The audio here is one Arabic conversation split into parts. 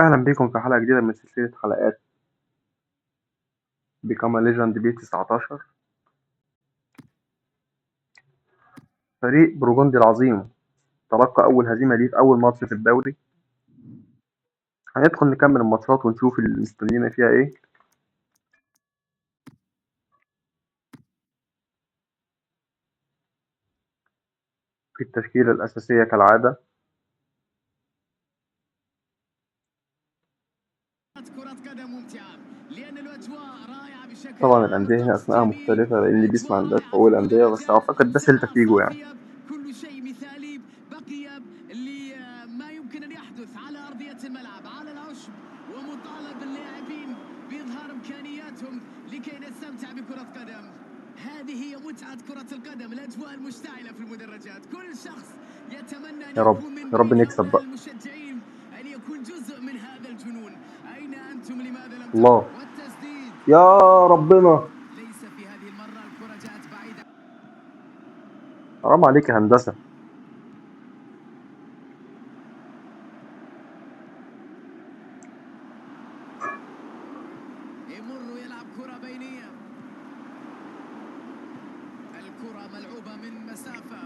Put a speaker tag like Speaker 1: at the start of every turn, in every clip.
Speaker 1: أهلا بيكم في حلقة جديدة من سلسلة حلقات Become a Legend بي 19. فريق بروجوندي العظيم تلقى أول هزيمة ليه في أول ماتش في الدوري. هندخل نكمل الماتشات ونشوف اللي مستنينا فيها إيه. في التشكيلة الأساسية كالعادة طبعا الأندية هنا أسمائها مختلفة لأن بيس ما عندهاش حقوق الأندية، بس أعتقد ده سيلتا فيجو يعني.
Speaker 2: كل شيء مثالي بقي لما يمكن أن يحدث على أرضية الملعب على العشب، ومطالب اللاعبين بإظهار إمكانياتهم لكي نستمتع بكرة قدم. هذه هي متعة كرة القدم، الأجواء المشتعلة في المدرجات، كل شخص يتمنى أن
Speaker 1: يا رب
Speaker 2: يكون من
Speaker 1: يا رب
Speaker 2: بين
Speaker 1: نكسب
Speaker 2: هؤلاء
Speaker 1: بقى.
Speaker 2: المشجعين، أن يكون جزء من هذا الجنون. أين أنتم؟ لماذا لم
Speaker 1: الله
Speaker 2: تكن؟ والتسديد
Speaker 1: يا ربنا،
Speaker 2: ليس في هذه المرة، الكرة جاءت بعيدة.
Speaker 1: حرام عليك يا هندسة.
Speaker 2: يمر يلعب كرة بينية، الكرة ملعوبة من مسافة،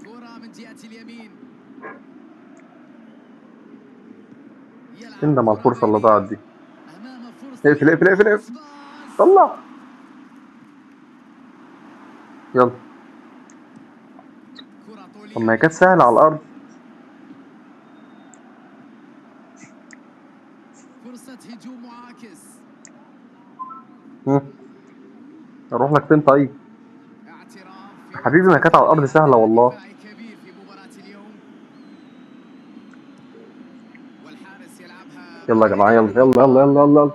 Speaker 2: كرة من جهة اليمين، يلعب
Speaker 1: تندم على
Speaker 2: كرة
Speaker 1: الفرصة اللي ضاعت
Speaker 2: بينية
Speaker 1: دي.
Speaker 2: أمام فرصة.
Speaker 1: اقفل اقفل اقفل اقفل،
Speaker 2: باص
Speaker 1: طلع يلا.
Speaker 2: كرة
Speaker 1: طب
Speaker 2: طولية
Speaker 1: ما هي
Speaker 2: من
Speaker 1: كانت سهلة على
Speaker 2: الحارس،
Speaker 1: الأرض.
Speaker 2: فرصة هجوم معاكس،
Speaker 1: هم. أروح لك فين طيب؟
Speaker 2: اعتراف في
Speaker 1: حبيبي
Speaker 2: وقت
Speaker 1: ما كانت على الأرض
Speaker 2: مثالي،
Speaker 1: سهلة
Speaker 2: أداء
Speaker 1: والله.
Speaker 2: دفاعي كبير في مباراة اليوم، والحارس يلعبها
Speaker 1: يلا يا جماعة،
Speaker 2: بعيدا
Speaker 1: يلا
Speaker 2: عن
Speaker 1: يلا يلا
Speaker 2: اللقاء.
Speaker 1: يلا يلا.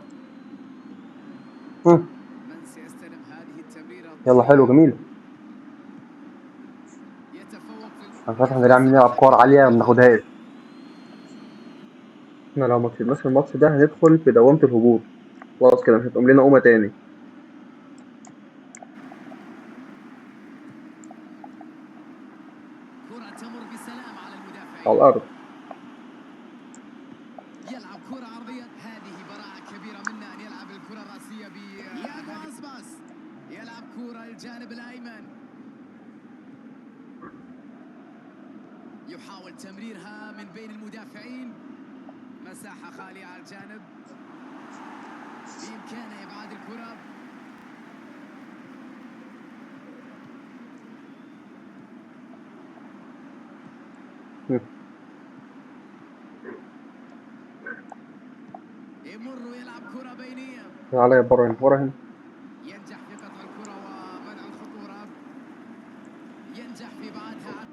Speaker 1: هم.
Speaker 2: من سيستلم هذه التمريرة
Speaker 1: يلا حلو
Speaker 2: الطولية؟
Speaker 1: جميل.
Speaker 2: يتفوق
Speaker 1: انا مش عارف احنا ليه
Speaker 2: يفرز
Speaker 1: عاملين نلعب كور
Speaker 2: بشكل
Speaker 1: عالية ما
Speaker 2: مميز.
Speaker 1: بناخدهاش. احنا لو ما كسبناش الماتش ده هندخل في دوامة الهبوط. خلاص كده مش هتقوم لنا قومة تاني
Speaker 2: كرة تمر بسلام على
Speaker 1: على
Speaker 2: المدافعين،
Speaker 1: الأرض.
Speaker 2: يلعب كرة عرضية، هذه براعة كبيرة منه أن يلعب الكرة الرأسية ياغو أسباس، يلعب كرة الجانب الأيمن، يحاول تمريرها من بين المدافعين، مساحة خالية على الجانب، بإمكانه إبعاد الكرة.
Speaker 1: هم.
Speaker 2: يمر ويلعب كرة بينية،
Speaker 1: عليا بره هنا ورا هنا.
Speaker 2: ينجح في قطع الكرة ومنع الخطورة، ينجح في إبعادها.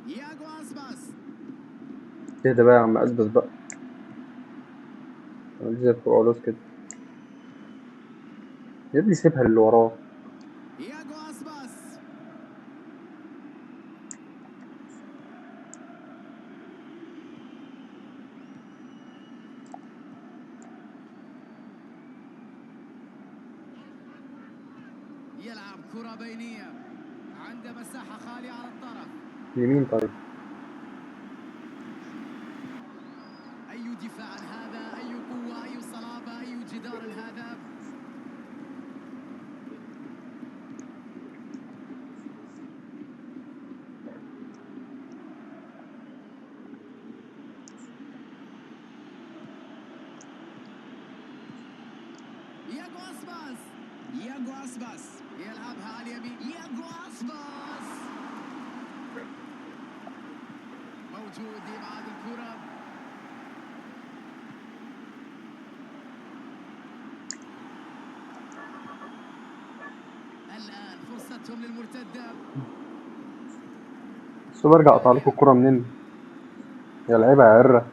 Speaker 2: ياغو أسباس،
Speaker 1: اهدى بقى يا عم أسبس بقى. انا دي زي الفرقالوس كده. يا ابني سيبها اللي وراه.
Speaker 2: ياغو أسباس، يلعب كرة بينية، عنده مساحة خالية على الطرف.
Speaker 1: يمين طيب.
Speaker 2: أي دفاع هذا، أي قوة، أي صلابة، أي جدار هذا. ياغو أسباس، ياغو أسباس يلعبها على اليمين، ياغو أسباس موجود لإبعاد الكرة. الآن فرصتهم للمرتدة،
Speaker 1: بس برجع اقطع لكم
Speaker 2: بداية
Speaker 1: الكورة منين؟ يا لعيبة يا عرة.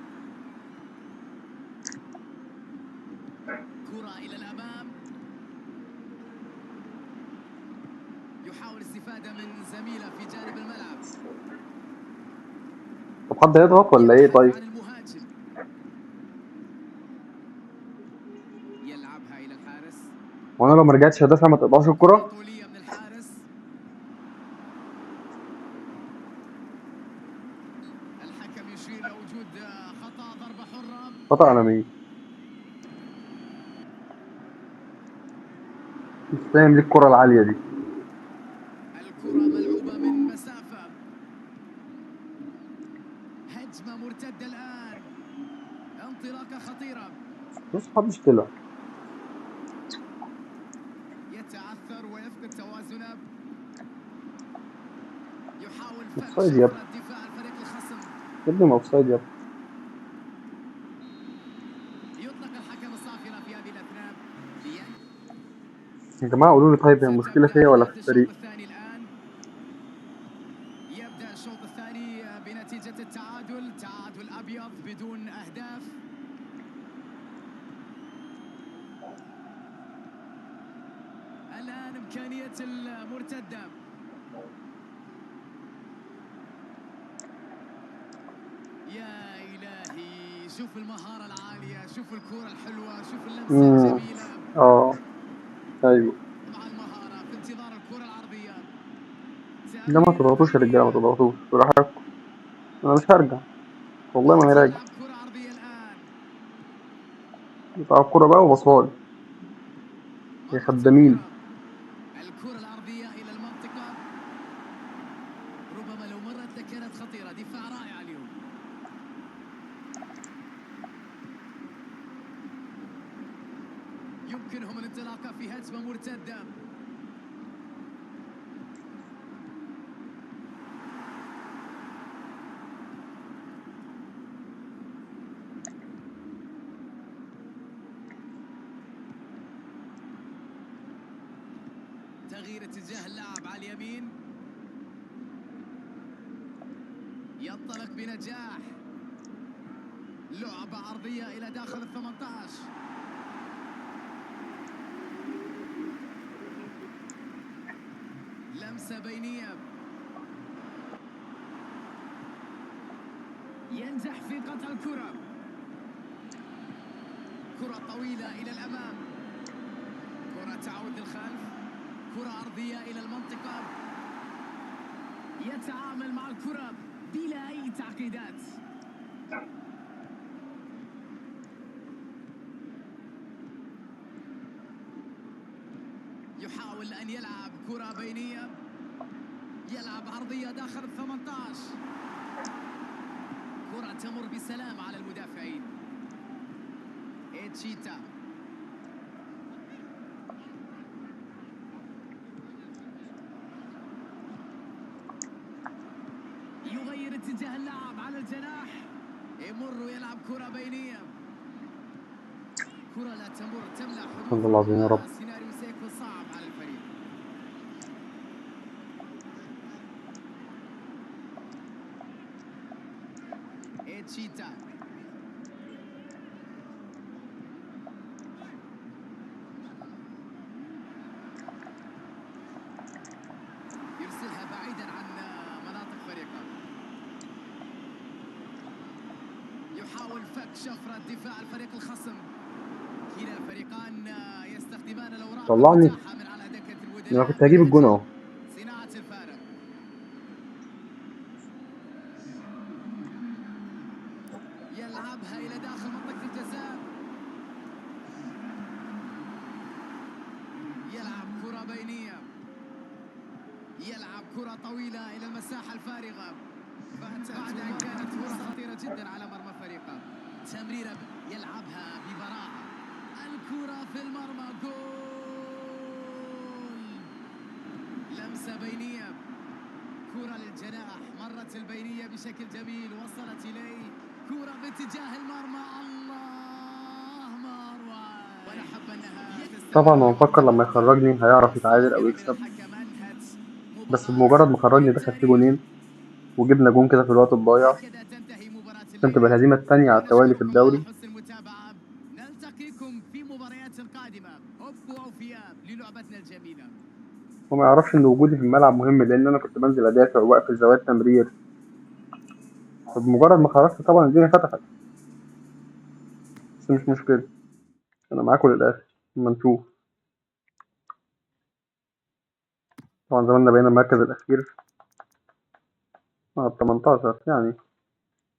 Speaker 2: كرة إلى الأمام، يحاول الاستفادة من زميله في جانب الملعب،
Speaker 1: طب حد هيضغط ولا ايه
Speaker 2: يبحث
Speaker 1: طيب؟
Speaker 2: عن المهاجم، يلعبها إلى الحارس،
Speaker 1: وانا لو ما رجعتش هدافع ما تقطعش
Speaker 2: كرة
Speaker 1: الكورة.
Speaker 2: طولية من الحارس، تشير لوجود خطأ ضربة حرة.
Speaker 1: خطأ على مين؟ مش فاهم ليه الكرة العالية دي.
Speaker 2: الكرة ملعوبة من مسافة. هجمة مرتدة الآن. انطلاقة خطيرة.
Speaker 1: بص محدش طلع.
Speaker 2: يتعثر ويفقد توازنه. يحاول فك
Speaker 1: اوفسايد يا ابني.
Speaker 2: شفرة دفاع الفريق الخصم.
Speaker 1: يا ابني ما اوفسايد يا ابني.
Speaker 2: يطلق الحكم الصافرة في هذه الأثناء.
Speaker 1: يا جماعة قولوا لي، طيب هي المشكلة
Speaker 2: ستبدأ
Speaker 1: فيا ولا
Speaker 2: بداية
Speaker 1: في
Speaker 2: الشوط
Speaker 1: الفريق؟
Speaker 2: الثاني الآن. يبدأ الشوط الثاني بنتيجة تعادل أبيض بدون أهداف. الآن إمكانية المرتدة. يا إلهي، شوف المهارة العالية، شوف الكرة الحلوة، شوف اللمسة
Speaker 1: امم
Speaker 2: الجميلة.
Speaker 1: اه ايوه.
Speaker 2: مع المهارة في انتظار الكرة العرضية.
Speaker 1: لا ما
Speaker 2: تمريرة
Speaker 1: تضغطوش يا رجالة، ما
Speaker 2: بينية.
Speaker 1: تضغطوش براحتكم. انا مش هرجع، والله ما انا راجع.
Speaker 2: تلعب كرة عرضية الآن.
Speaker 1: يقطع الكرة بقى وبصالي يا
Speaker 2: مرت
Speaker 1: خدامين.
Speaker 2: الكرة العرضية إلى المنطقة. ربما لو مرت لكانت خطيرة. دفاع رائع اليوم. يمكنهم الانطلاقة في هجمة مرتدة. تغيير اتجاه اللعب على اليمين. ينطلق بنجاح. لعبة عرضية إلى داخل ال18. لمسة بينية. ينجح في قطع الكرة. كرة طويلة إلى الأمام. كرة تعود للخلف. كرة عرضية إلى المنطقة. يتعامل مع الكرة بلا أي تعقيدات. يحاول أن يلعب كرة بينية. يلعب عرضية داخل ال18. كرة تمر بسلام على المدافعين. إتشيتا. يغير اتجاه اللعب على الجناح. يمر ويلعب كرة بينية. كرة لا تمر، تملأ
Speaker 1: والله
Speaker 2: حدوثهم.
Speaker 1: العظيم يا رب.
Speaker 2: سيناريو سيكون صعب على الفريق. إتشيتا. يرسلها بعيدا عن مناطق فريقه. يحاول فك شفرة دفاع الفريق الخصم. كلا الفريقان يستخدمان الأوراق
Speaker 1: طلعني.
Speaker 2: المتاحة من على دكة
Speaker 1: انا
Speaker 2: البدلاء
Speaker 1: كنت
Speaker 2: من
Speaker 1: هجيب الجون
Speaker 2: أجل
Speaker 1: اهو.
Speaker 2: صناعة الفارق. يلعبها إلى داخل منطقة الجزاء. يلعب كرة بينية. يلعب كرة طويلة إلى المساحة الفارغة. بعد أن كانت فرصة خطيرة جدا على مرمى فريقه. تمريرة يلعبها ببراعة. الكرة في المرمى. جول. لمسة بينية. كرة للجناح. مرت البينية بشكل جميل. وصلت إليه. كرة باتجاه المرمى. الله ما أروع. ونحب أنها
Speaker 1: طبعا
Speaker 2: تستمر
Speaker 1: هو مفكر لما
Speaker 2: وتواصل.
Speaker 1: يخرجني هيعرف يتعادل او
Speaker 2: الصافرة من
Speaker 1: يكسب،
Speaker 2: الحكم أنهت
Speaker 1: بس
Speaker 2: مباراة
Speaker 1: بمجرد ما خرجني دخل فيه
Speaker 2: للتاريخ.
Speaker 1: جونين وجبنا جون كده في الوقت الضايع،
Speaker 2: هكذا تنتهي مباراة
Speaker 1: عشان تبقى
Speaker 2: الليلة.
Speaker 1: الهزيمة التانية على التوالي في
Speaker 2: ونشكركم على
Speaker 1: الدوري.
Speaker 2: حسن المتابعة. نلتقيكم في مباريات قادمة. هبوا أوفياء للعبتنا الجميلة.
Speaker 1: وما يعرفش ان وجودي في الملعب مهم، لان انا كنت بنزل ادافع واقفل زوايا التمرير. فبمجرد ما خرجت طبعا الدنيا فتحت، بس مش مشكلة، انا معاكم للاخر اما نشوف. طبعا زماننا بقينا المركز الاخير مع ال 18 يعني.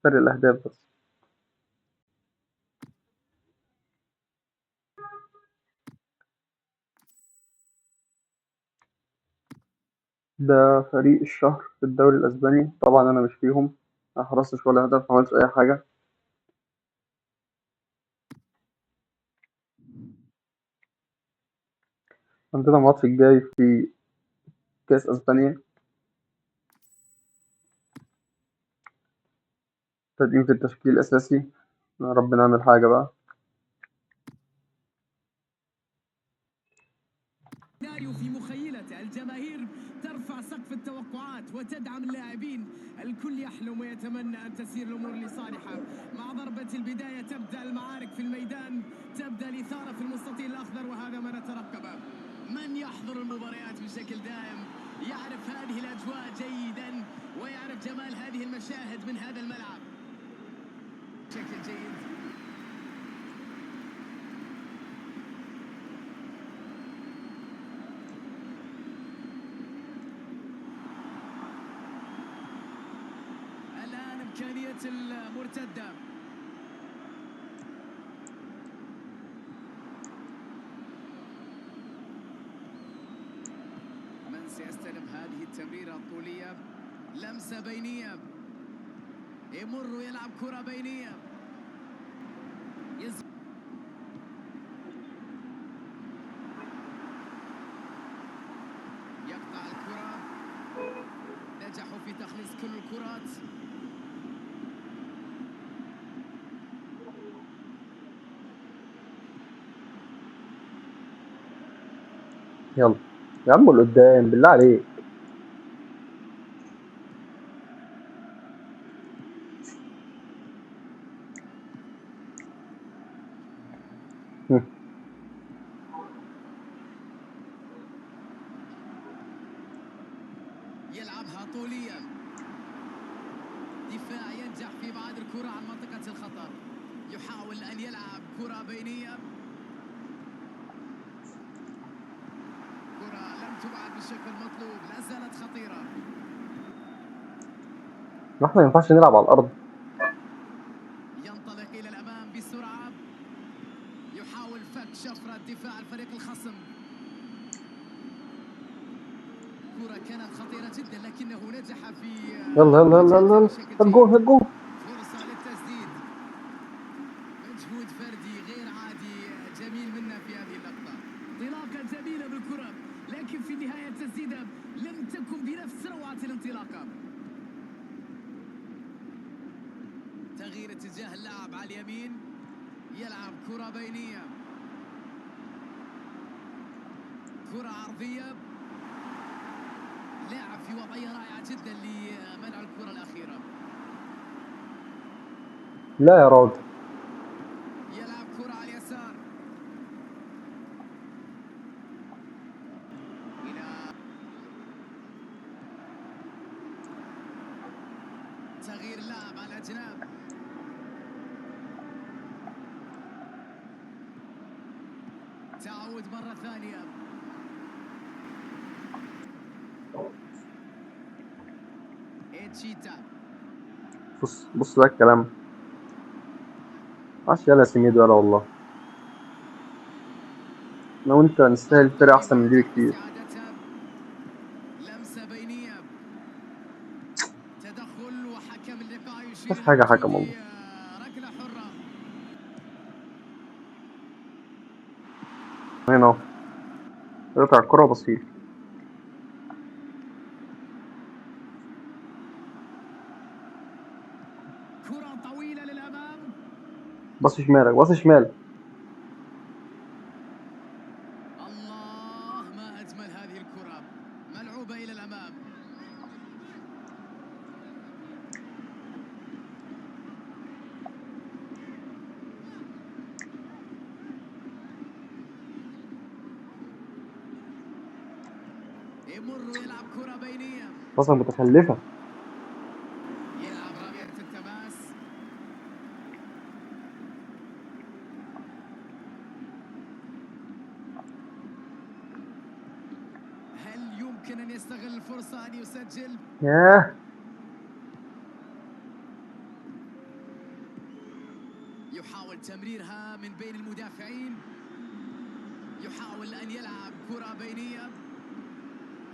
Speaker 1: فرق الأهداف بس. ده فريق الشهر في الدوري الأسباني، طبعا أنا مش فيهم، ما حرصتش ولا هدف، ما عملتش أي حاجة. عندنا الماتش الجاي في كأس أسبانيا، تقديم في التشكيل الأساسي، يا رب نعمل حاجة بقى.
Speaker 2: سيناريو في مخيلته، الجماهير ترفع سقف التوقعات وتدعم اللاعبين، الكل يحلم ويتمنى أن تسير الأمور لصالحه. مع ضربة البداية تبدأ المعارك في الميدان، تبدأ الإثارة في المستطيل الأخضر، وهذا ما نترقبه. من يحضر المباريات بشكل دائم يعرف هذه الأجواء جيدا، ويعرف جمال هذه المشاهد من هذا الملعب بشكل جيد. الآن إمكانية المرتدة، من سيستلم هذه التمريرة الطولية؟ لمسة بينية، يمر ويلعب كرة بينية، يقطع الكرة، نجحوا في تخليص كل الكرات.
Speaker 1: يلا يا عم لقدام بالله عليك. هم.
Speaker 2: يلعبها طوليا، دفاع ينجح في ابعاد الكرة عن منطقة الخطر، يحاول أن يلعب كرة بينية، كرة لم تبعد بالشكل المطلوب، لا زالت خطيرة.
Speaker 1: احنا ما ينفعش نلعب على الأرض.
Speaker 2: ينطلق إلى الأمام بسرعة، يحاول فك شفرة دفاع الفريق الخصم. كرة كانت خطيرة جدا لكنه نجح في
Speaker 1: يلا يلا يلا يلا
Speaker 2: مواجهتها
Speaker 1: يلا،
Speaker 2: بشكل
Speaker 1: هات
Speaker 2: جيد.
Speaker 1: جون هات جون.
Speaker 2: فرصة للتسديد، مجهود فردي غير عادي جميل منا في هذه اللقطة. انطلاقة جميلة بالكرة، لكن في النهاية التسديدة لم تكن بنفس روعة الانطلاقة. تغيير اتجاه اللاعب على اليمين، يلعب كرة بينية، كرة عرضية، لاعب في وضعية رائعة جدا لمنع الكرة الأخيرة.
Speaker 1: لا يا راجل.
Speaker 2: يلعب كرة على اليسار إلى تغيير اللاعب على الجناب، تعود مرة ثانية، إتشيتا،
Speaker 1: بص بص ده الكلام، معرفش يلا سميدو يلا والله. انا وانت نستاهل
Speaker 2: ضغط
Speaker 1: فرق احسن من دي
Speaker 2: ينجح
Speaker 1: بكتير.
Speaker 2: باستعادتها، لمسة بينية، تدخل وحكم اللقاء يشير
Speaker 1: مفيش
Speaker 2: إلى
Speaker 1: حاجة
Speaker 2: وجود
Speaker 1: حكم والله.
Speaker 2: ركلة حرة.
Speaker 1: هنا اهو، قطع الكرة بسيط.
Speaker 2: كرة طويلة للأمام،
Speaker 1: بص شمالك بص شمالك.
Speaker 2: الله ما أجمل هذه الكرة، ملعوبة إلى الأمام. يمر ويلعب كرة بينية،
Speaker 1: بصة متخلفة.
Speaker 2: يلعب رمية التماس، هل يمكن أن يستغل الفرصة أن يسجل؟
Speaker 1: ياه.
Speaker 2: يحاول تمريرها من بين المدافعين، يحاول أن يلعب كرة بينية،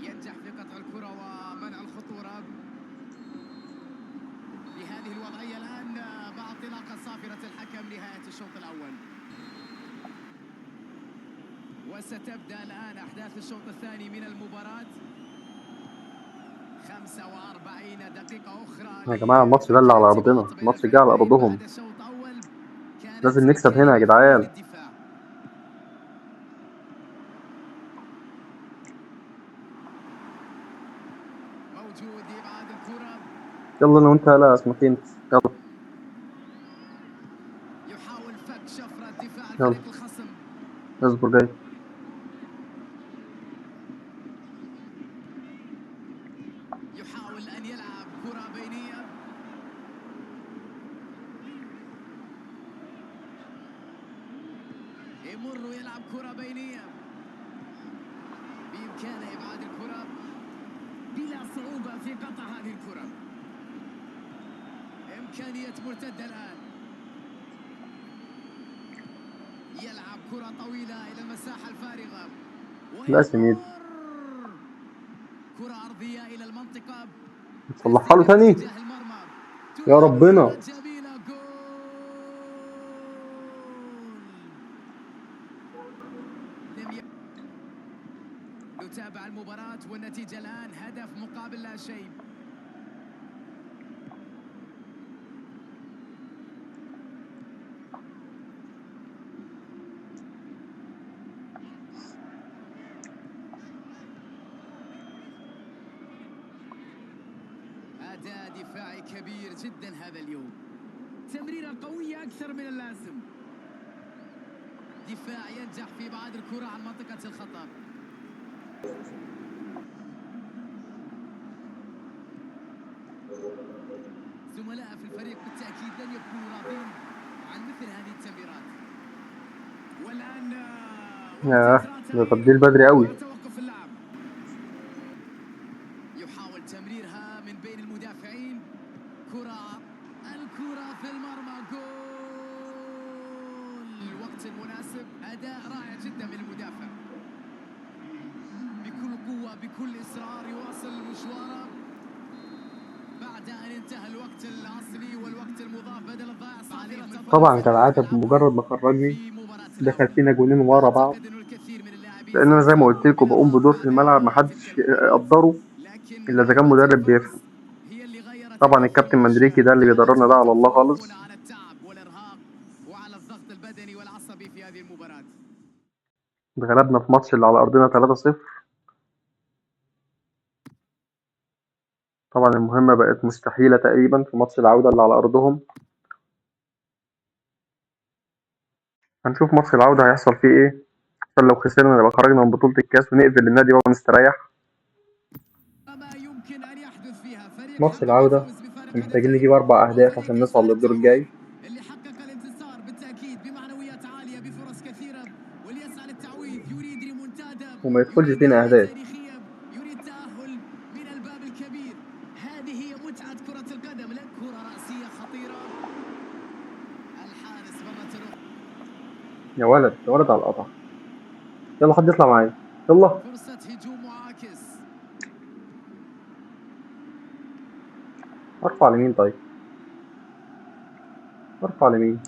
Speaker 2: ينجح في قطع الكرة ومنع الخطورة. في هذه الوضعية الآن مع انطلاقة صافرة الحكم نهاية الشوط الأول، وستبدأ الآن أحداث الشوط الثاني من المباراة. 45 دقيقة أخرى
Speaker 1: يا جماعة الماتش ده اللي على
Speaker 2: لتجديد
Speaker 1: أرضنا،
Speaker 2: الرباط بين
Speaker 1: الماتش جه على
Speaker 2: الفريقين
Speaker 1: أرضهم،
Speaker 2: بعد شوط أول كانت
Speaker 1: لازم نكسب هنا يا
Speaker 2: إمكانية فيه
Speaker 1: جدعان.
Speaker 2: للدفاع. موجود إبعاد الكرة،
Speaker 1: يلا أنا وأنت، لا اسمكين، يلا
Speaker 2: يحاول فك شفرة دفاع
Speaker 1: يلا
Speaker 2: الفريق الخصم،
Speaker 1: اصبر جاي.
Speaker 2: يحاول أن يلعب كرة بينية، يمر ويلعب كرة بينية، بإمكانه إبعاد الكرة بلا صعوبة في قطع هذه الكرة. إمكانية مرتدة الآن، يلعب كرة طويلة إلى المساحة الفارغة
Speaker 1: لا سميد،
Speaker 2: ويمر كرة أرضية إلى المنطقة،
Speaker 1: تصلحها له
Speaker 2: تسديدة في
Speaker 1: تاني
Speaker 2: اتجاه المرمى،
Speaker 1: يا
Speaker 2: تلعب كرة
Speaker 1: ربنا.
Speaker 2: جميلة، جول. لم ي... نتابع المباراة والنتيجة الآن هدف مقابل لا شيء. أداء دفاعي كبير جدا هذا اليوم، تمريرة قوية أكثر من اللازم، دفاع ينجح في إبعاد الكرة عن منطقة الخطر. زملاء في الفريق بالتأكيد لن يكونوا راضين عن مثل هذه التمريرات. والآن وقت
Speaker 1: ياه،
Speaker 2: إجراء
Speaker 1: ده
Speaker 2: تغيير
Speaker 1: تبديل بدري قوي.
Speaker 2: وتوقف اللعب، يحاول تمريرها من بين المدافعين، الكرة في المرمى، جول. الوقت المناسب، أداء رائع جدا من المدافع، بكل قوة بكل إصرار يواصل مشواره بعد أن انتهى الوقت الأصلي والوقت المضاف بدل الضائع.
Speaker 1: طبعا كالعادة بمجرد ما خرجني
Speaker 2: في مباراة
Speaker 1: دخل
Speaker 2: العودة،
Speaker 1: فينا جونين ورا بعض،
Speaker 2: أعتقد أن الكثير من اللاعبين
Speaker 1: لأن أنا زي ما
Speaker 2: سيفرحون
Speaker 1: قلت لكم بقوم بدور في
Speaker 2: بالأرقام
Speaker 1: الملعب
Speaker 2: بعد
Speaker 1: محدش
Speaker 2: تلك المباراة،
Speaker 1: يقدره
Speaker 2: لكن
Speaker 1: إلا إذا كان
Speaker 2: لحظات
Speaker 1: مدرب
Speaker 2: الفوز
Speaker 1: بيفهم.
Speaker 2: هي اللي غيرت
Speaker 1: طبعا الكابتن
Speaker 2: النفوس،
Speaker 1: مندريكي ده اللي
Speaker 2: كانت
Speaker 1: بيدربنا ده على الله
Speaker 2: وتكفون
Speaker 1: خالص.
Speaker 2: على التعب والإرهاق وعلى الضغط البدني والعصبي في هذه المباراة.
Speaker 1: اتغلبنا في ماتش اللي على أرضنا 3-0. طبعا المهمة بقت مستحيلة تقريبا في ماتش العودة اللي على أرضهم. هنشوف ماتش العودة هيحصل فيه إيه، عشان لو خسرنا نبقى خرجنا من بطولة الكاس ونقفل النادي بقى ونستريح.
Speaker 2: ما يمكن أن يحدث فيها، فريق
Speaker 1: ماتش
Speaker 2: حقق
Speaker 1: العودة
Speaker 2: الفوز بفارق
Speaker 1: محتاجين
Speaker 2: هدفين،
Speaker 1: نجيب 4 أهداف
Speaker 2: وفريق
Speaker 1: عشان نصعد
Speaker 2: يسعى
Speaker 1: للدور
Speaker 2: للتعويض،
Speaker 1: الجاي.
Speaker 2: اللي حقق الانتصار بالتأكيد بمعنويات عالية بفرص كثيرة، واللي يسعى للتعويض يريد ريمونتادا،
Speaker 1: وما يدخلش
Speaker 2: يريد
Speaker 1: فينا
Speaker 2: نهاية
Speaker 1: أهداف.
Speaker 2: تاريخية، يريد تأهل من الباب الكبير. هذه هي متعة كرة القدم، لا كرة رأسية خطيرة، الحارس مرة أخرى،
Speaker 1: يا ولد يا ولد على القطع، يلا حد يطلع معايا، يلا
Speaker 2: فرصة هجوم معاكس،
Speaker 1: ارفع لمين طيب، ارفع لمين،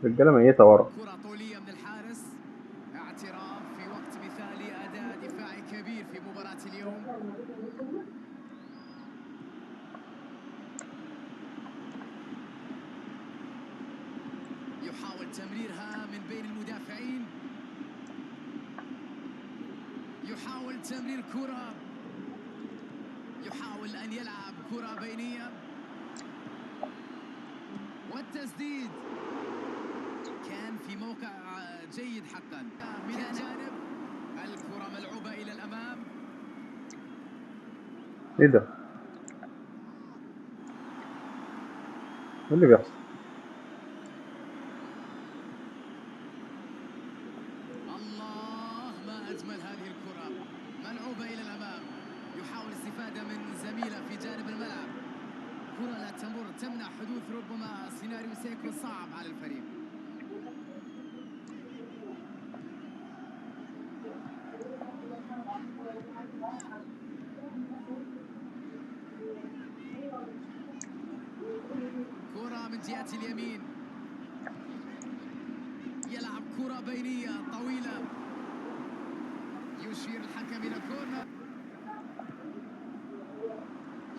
Speaker 1: رجالة ميتة ورا.
Speaker 2: كرة طولية من الحارس، اعتراف في وقت مثالي، أداء دفاعي كبير في مباراة اليوم. يحاول تمريرها من بين المدافعين، يحاول تمرير كرة، يحاول أن يلعب كرة بينية، والتسديد كان في موقع جيد حقا من الجانب، الكرة ملعوبة إلى الأمام.
Speaker 1: ايه ده، ايه اللي بيحصل؟
Speaker 2: الله، ما أجمل هذه الكرة، ملعوبة إلى الأمام، يحاول الاستفادة من زميله في جانب الملعب، كرة لا تمنع حدوث ربما سيناريو سيكون صعب على الفريق. كرة من جهة اليمين، يلعب كرة بينية طويلة، يشير الحكم إلى كورنر،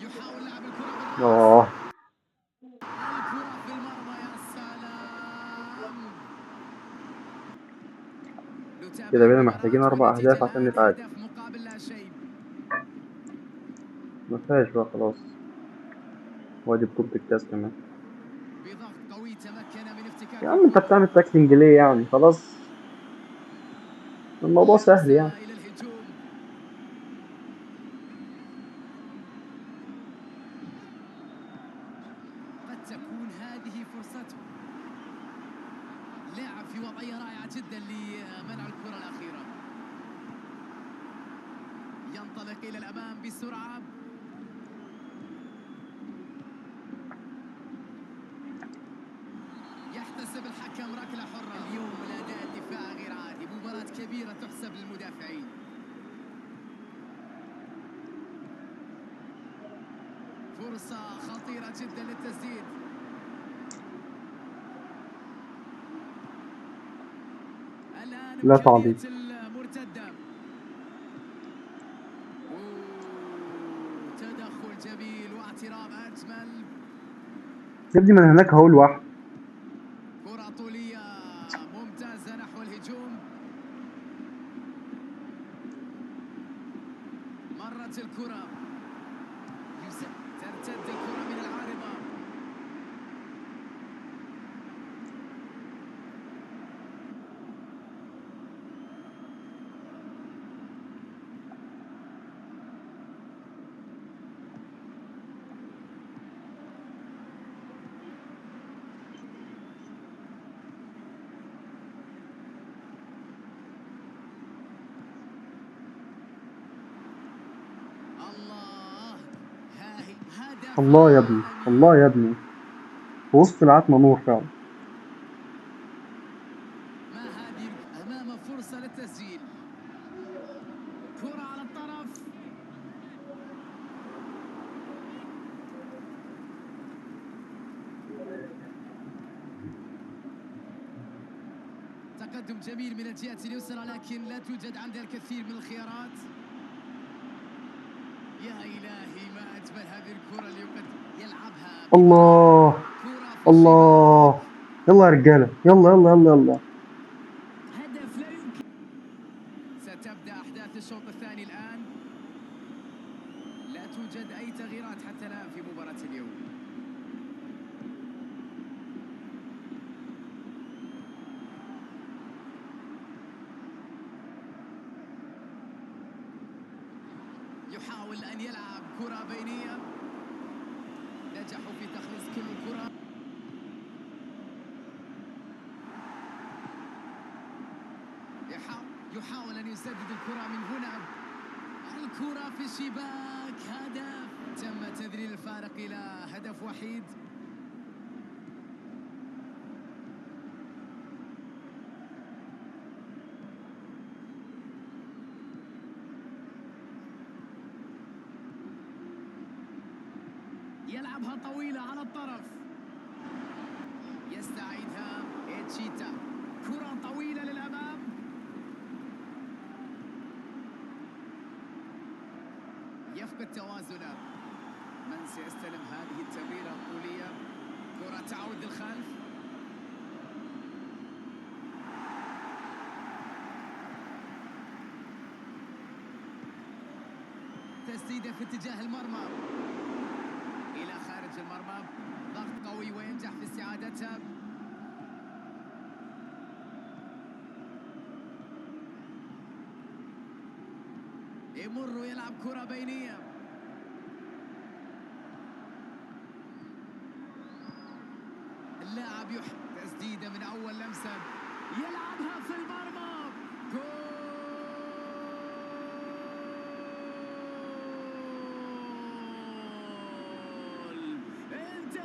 Speaker 2: يحاول لعب الكرة بالراس، الكرة في المرمى. يا سلام.
Speaker 1: كده
Speaker 2: نتابع
Speaker 1: بقينا
Speaker 2: المباراة
Speaker 1: محتاجين 4
Speaker 2: والنتيجة
Speaker 1: أهداف عشان
Speaker 2: الآن
Speaker 1: نتعادل.
Speaker 2: هدف مقابل لا شيء.
Speaker 1: مفيهاش بقى خلاص، وادي بطولة الكاس كمان.
Speaker 2: بضغط قوي تمكن من افتكاك
Speaker 1: يا عم انت
Speaker 2: الكرة.
Speaker 1: بتعمل تاكلينج ليه يعني؟ خلاص الموضوع سهل
Speaker 2: لمسة
Speaker 1: يعني.
Speaker 2: إلى الهجوم. قد تكون هذه فرصته. لعب في وضعية رائعة جدا لمنع الكرة الأخيرة. ينطلق إلى الأمام بسرعة. يحتسب الحكم ركلة حرة. اليوم الأداء الدفاع غير عادي، مباراة كبيرة تحسب للمدافعين. فرصة خطيرة جدا للتسديد. الآن
Speaker 1: لا
Speaker 2: إمكانية
Speaker 1: تعليق.
Speaker 2: المرتدة. تدخل جميل واعتراض أجمل.
Speaker 1: يا ابني من هناك هقول واحد.
Speaker 2: كرة طولية ممتازة نحو الهجوم. مرت الكرة، ترتد الكرة من العارضة. الله، هاهي هدف
Speaker 1: الله يا ابني،
Speaker 2: عالمي.
Speaker 1: الله يا ابني، في وسط العتمة نور فعلا.
Speaker 2: ما هذه أمام فرصة للتسجيل. كرة على الطرف. تقدم جميل من الجهة اليسرى، لكن لا توجد عندها الكثير من الخيارات. يا إلهي ما أجمل هذه الكرة اللي يلعبها بمهارة.
Speaker 1: الله
Speaker 2: كرة في الشباك.
Speaker 1: الله. يلا يا رجالة، يلا يلا يلا يلا.
Speaker 2: هدف لا يمكن. ستبدأ أحداث الشوط الثاني الآن. لا توجد أي تغييرات حتى الآن في مباراة اليوم. يحاول أن يلعب كرة بينية. نجحوا في تخليص كل الكرة. يحاول أن يسدد الكرة من هنا. الكرة في الشباك. هدف. تم تذليل الفارق إلى هدف وحيد. يلعبها طويلة على الطرف. يستعيدها إتشيتا. كرة طويلة للأمام. يفقد توازنه. من سيستلم هذه التمريرة الطولية؟ كرة تعود للخلف. تسديدة في اتجاه المرمى إلى خارج المرمى. ضغط قوي وينجح في استعادتها. يمر يلعب كرة بينية. اللاعب تسديدة من أول لمسة. يلعبها في المرمى. جول. انتهى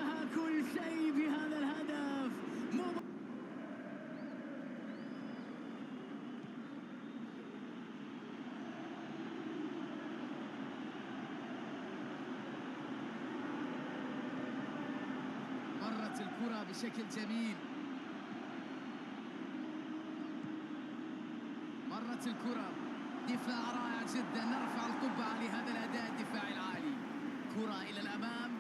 Speaker 2: استلمت الكرة بشكل جميل، مرت الكرة، دفاع رائع جدا، نرفع القبعة لهذا الأداء الدفاعي العالي. كرة إلى الأمام،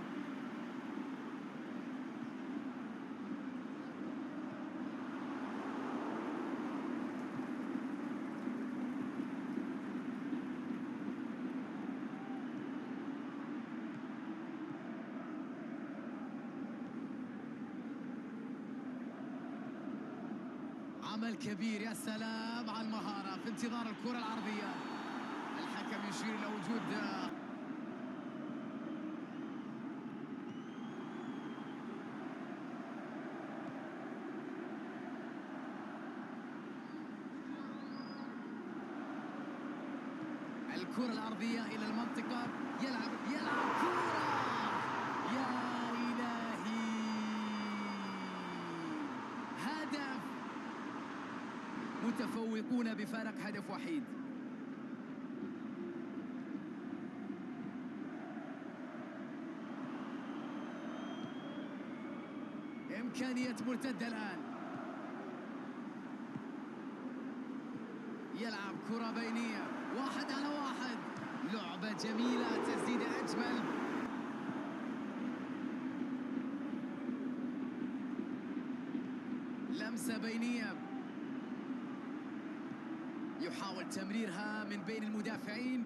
Speaker 2: عمل كبير، يا سلام على المهارة في انتظار الكرة العرضية. الحكم يشير إلى وجود الكرة العرضية إلى المنطقة، يلعب كرة، يا إلهي، هدف، متفوقون بفارق هدف وحيد. إمكانية مرتدة الآن، يلعب كرة بينية، 1-على-1، لعبة جميلة، تسديدة أجمل، لمسة بينية، يحاول تمريرها من بين المدافعين،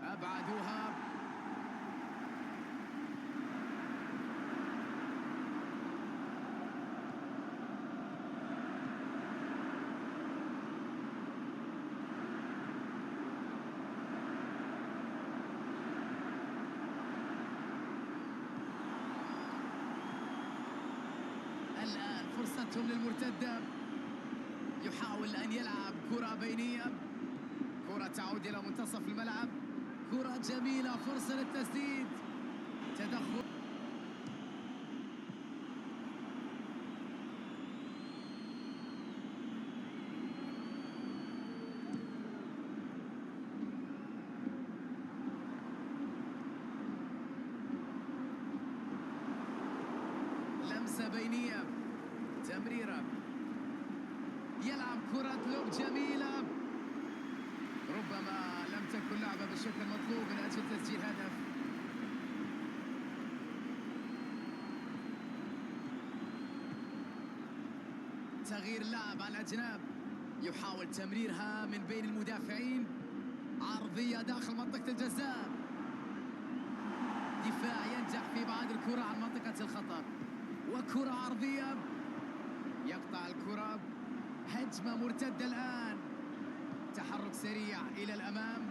Speaker 2: أبعدوها، الآن فرصتهم للمرتدة، يحاول أن يلعب كرة بينية، كرة تعود إلى منتصف الملعب، كرة جميلة، فرصة للتسديد، تدخل، لمسة بينية، تمريرة، يلعب كرة لوب جميلة، ربما لم تكن لعبة بالشكل المطلوب من أجل تسجيل هدف. تغيير اللعب على الأجناب، يحاول تمريرها من بين المدافعين، عرضية داخل منطقة الجزاء، دفاع ينجح في إبعاد الكرة عن منطقة الخطر، وكرة عرضية، يقطع الكرة، هجمة مرتدة الآن، تحرك سريع إلى الأمام،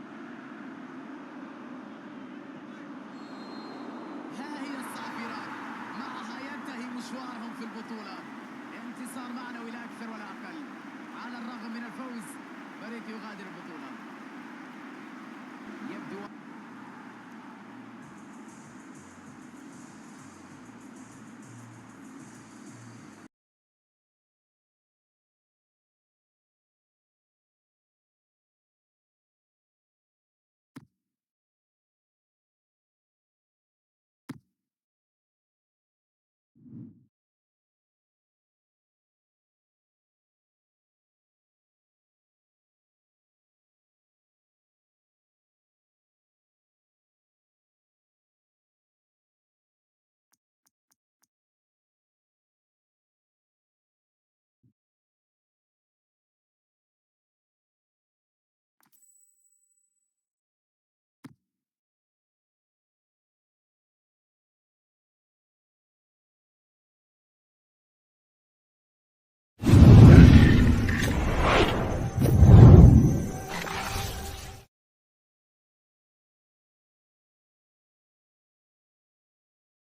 Speaker 2: ها هي الصافرة، معها ينتهي مشوارهم في البطولة، انتصار معنوي لا أكثر ولا أقل. على الرغم من الفوز، فريق يغادر البطولة، يبدو